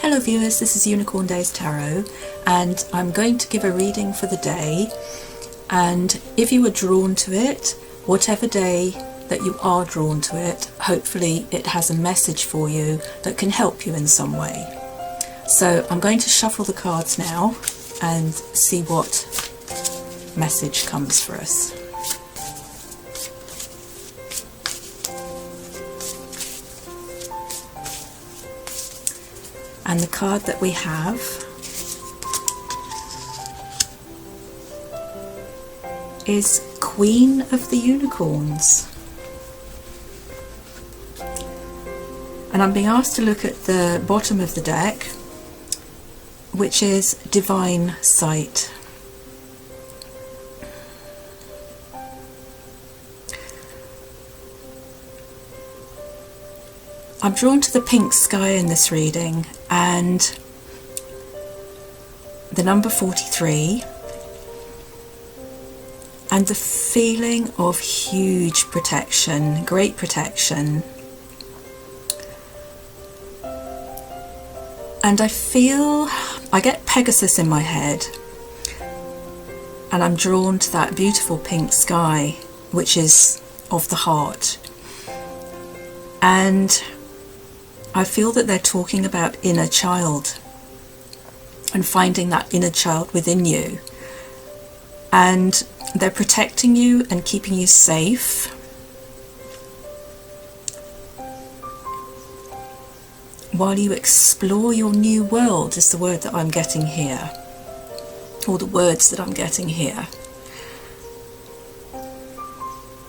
Hello viewers, this is Unicorndays Tarot and I'm going to give a reading for the day, and if you were drawn to it, whatever day that you are drawn to it, hopefully it has a message for you that can help you in some way. So I'm going to shuffle the cards now and see what message comes for us. And the card that we have is Queen of the Unicorns. And I'm being asked to look at the bottom of the deck, which is Divine Sight. I'm drawn to the pink sky in this reading and the number 43 and the feeling of huge protection, great protection. And I get Pegasus in my head, and I'm drawn to that beautiful pink sky, which is of the heart. And I feel that they're talking about inner child and finding that inner child within you. And they're protecting you and keeping you safe. While you explore your new world is the word that I'm getting here, or the words that I'm getting here.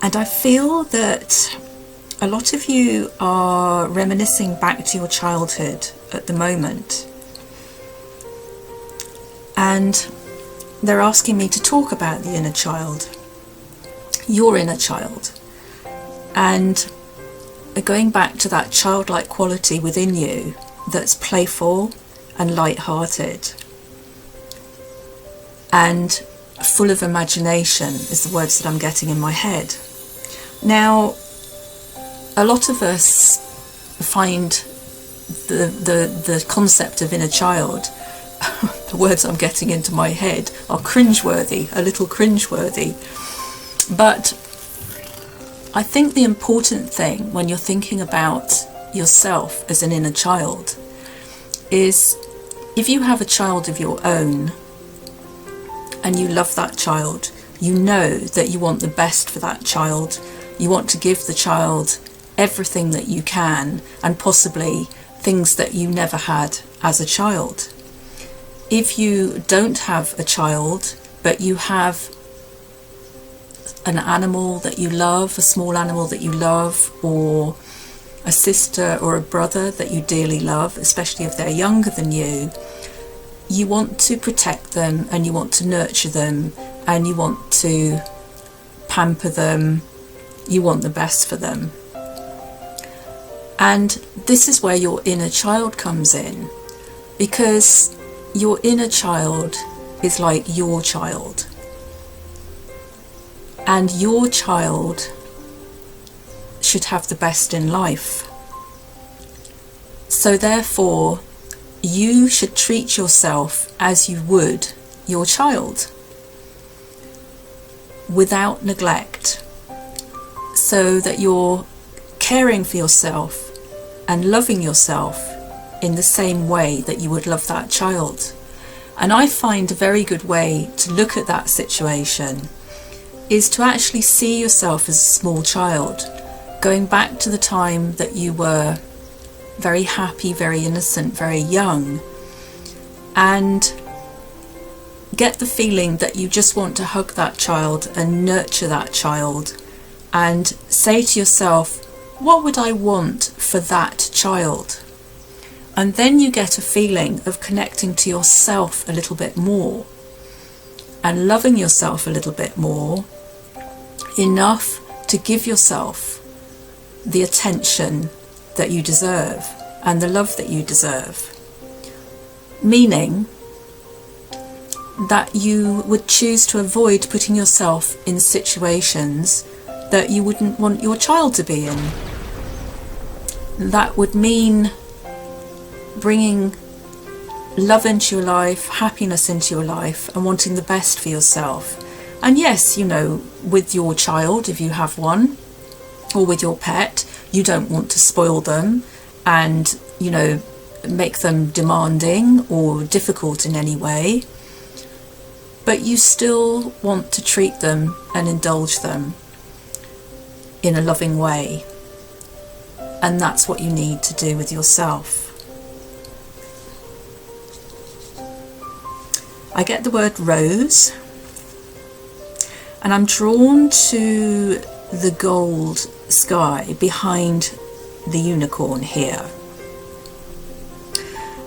And I feel that a lot of you are reminiscing back to your childhood at the moment. And they're asking me to talk about the inner child, your inner child, and going back to that childlike quality within you that's playful and light-hearted and full of imagination is the words that I'm getting in my head. Now, a lot of us find the concept of inner child, the words I'm getting into my head, are cringeworthy, a little cringeworthy. But I think the important thing when you're thinking about yourself as an inner child is, if you have a child of your own and you love that child, you know that you want the best for that child. You want to give the child everything that you can, and possibly things that you never had as a child. If you don't have a child, but you have an animal that you love, a small animal that you love, or a sister or a brother that you dearly love, especially if they're younger than you want to protect them and you want to nurture them and you want to pamper them, you want the best for them. And this is where your inner child comes in, because your inner child is like your child. And your child should have the best in life. So therefore, you should treat yourself as you would your child, without neglect, so that you're caring for yourself and loving yourself in the same way that you would love that child. And I find a very good way to look at that situation is to actually see yourself as a small child, going back to the time that you were very happy, very innocent, very young, and get the feeling that you just want to hug that child and nurture that child and say to yourself, what would I want for that child? And then you get a feeling of connecting to yourself a little bit more and loving yourself a little bit more, enough to give yourself the attention that you deserve and the love that you deserve. Meaning that you would choose to avoid putting yourself in situations that you wouldn't want your child to be in. That would mean bringing love into your life, happiness into your life, and wanting the best for yourself. And yes, you know, with your child, if you have one, or with your pet, you don't want to spoil them and, you know, make them demanding or difficult in any way, but you still want to treat them and indulge them in a loving way. And that's what you need to do with yourself. I get the word rose, and I'm drawn to the gold sky behind the unicorn here.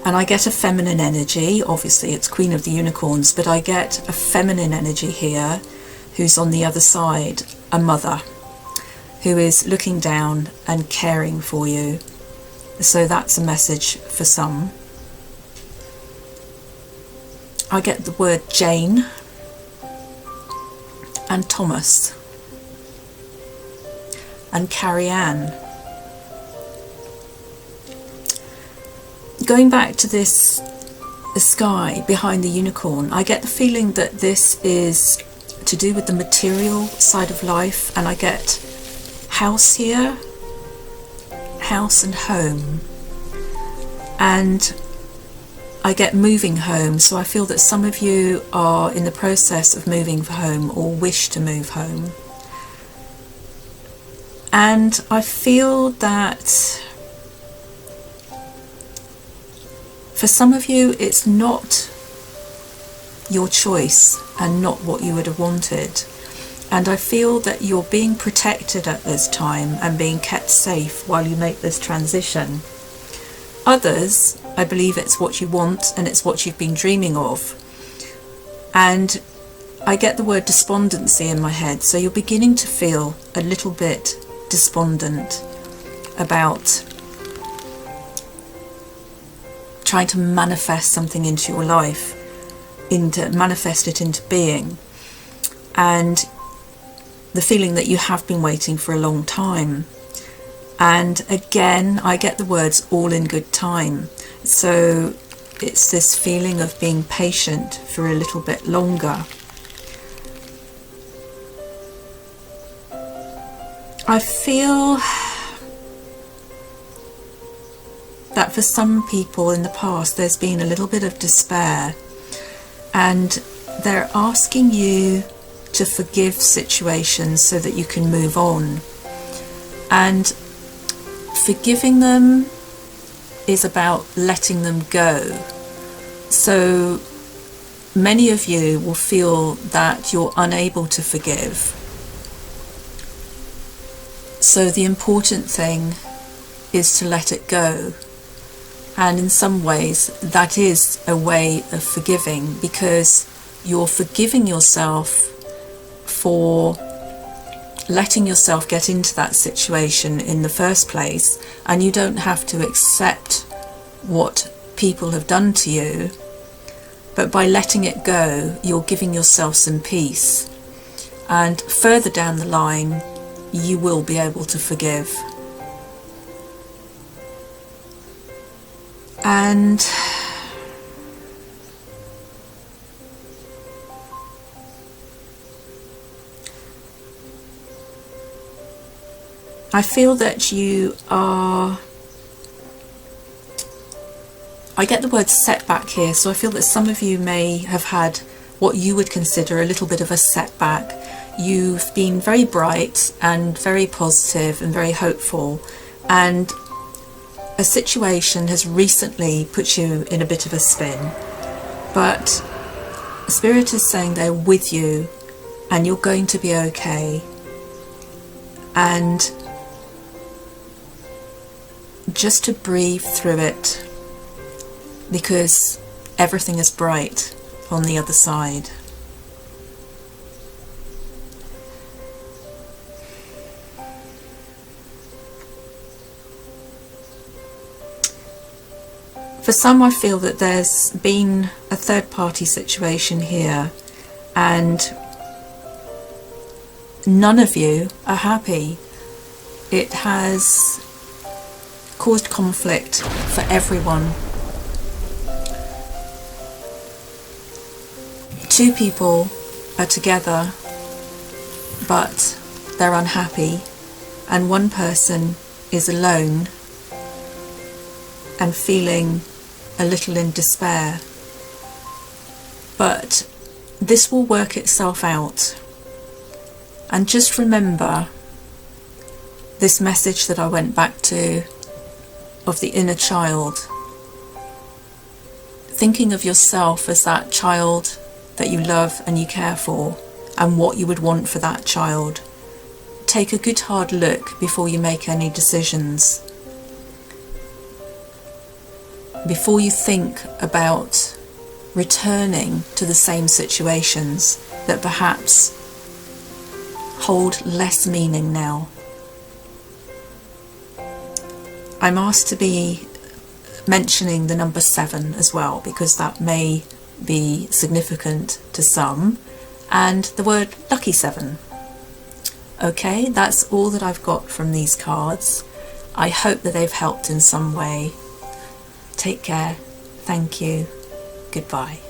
And I get a feminine energy. Obviously it's Queen of the Unicorns, but I get a feminine energy here who's on the other side, a mother who is looking down and caring for you. So that's a message for some. I get the word Jane and Thomas and Carrie Ann. Going back to this sky behind the unicorn, I get the feeling that this is to do with the material side of life, and I get house here, house and home, and I get moving home. So I feel that some of you are in the process of moving home or wish to move home. And I feel that for some of you, it's not your choice and not what you would have wanted. And I feel that you're being protected at this time and being kept safe while you make this transition. Others, I believe it's what you want and it's what you've been dreaming of. And I get the word despondency in my head. So you're beginning to feel a little bit despondent about trying to manifest something into your life, manifest it into being, and the feeling that you have been waiting for a long time. And again, I get the words all in good time. So it's this feeling of being patient for a little bit longer. I feel that for some people in the past there's been a little bit of despair, and they're asking you to forgive situations so that you can move on. And forgiving them is about letting them go. So many of you will feel that you're unable to forgive. So the important thing is to let it go. And in some ways that is a way of forgiving, because you're forgiving yourself for letting yourself get into that situation in the first place, and you don't have to accept what people have done to you, but by letting it go you're giving yourself some peace, and further down the line you will be able to forgive. And I feel that you are, I get the word setback here, so I feel that some of you may have had what you would consider a little bit of a setback. You've been very bright and very positive and very hopeful, and a situation has recently put you in a bit of a spin, but Spirit is saying they're with you and you're going to be okay. And just to breathe through it, because everything is bright on the other side. For some, I feel that there's been a third-party situation here and none of you are happy. It has caused conflict for everyone. two people are together but they're unhappy, and one person is alone and feeling a little in despair. But this will work itself out. And just remember this message that I went back to of the inner child. Thinking of yourself as that child that you love and you care for, and what you would want for that child. Take a good hard look before you make any decisions. Before you think about returning to the same situations that perhaps hold less meaning now. I'm asked to be mentioning the number 7 as well, because that may be significant to some, and the word lucky 7. Okay, that's all that I've got from these cards. I hope that they've helped in some way. Take care. Thank you. Goodbye.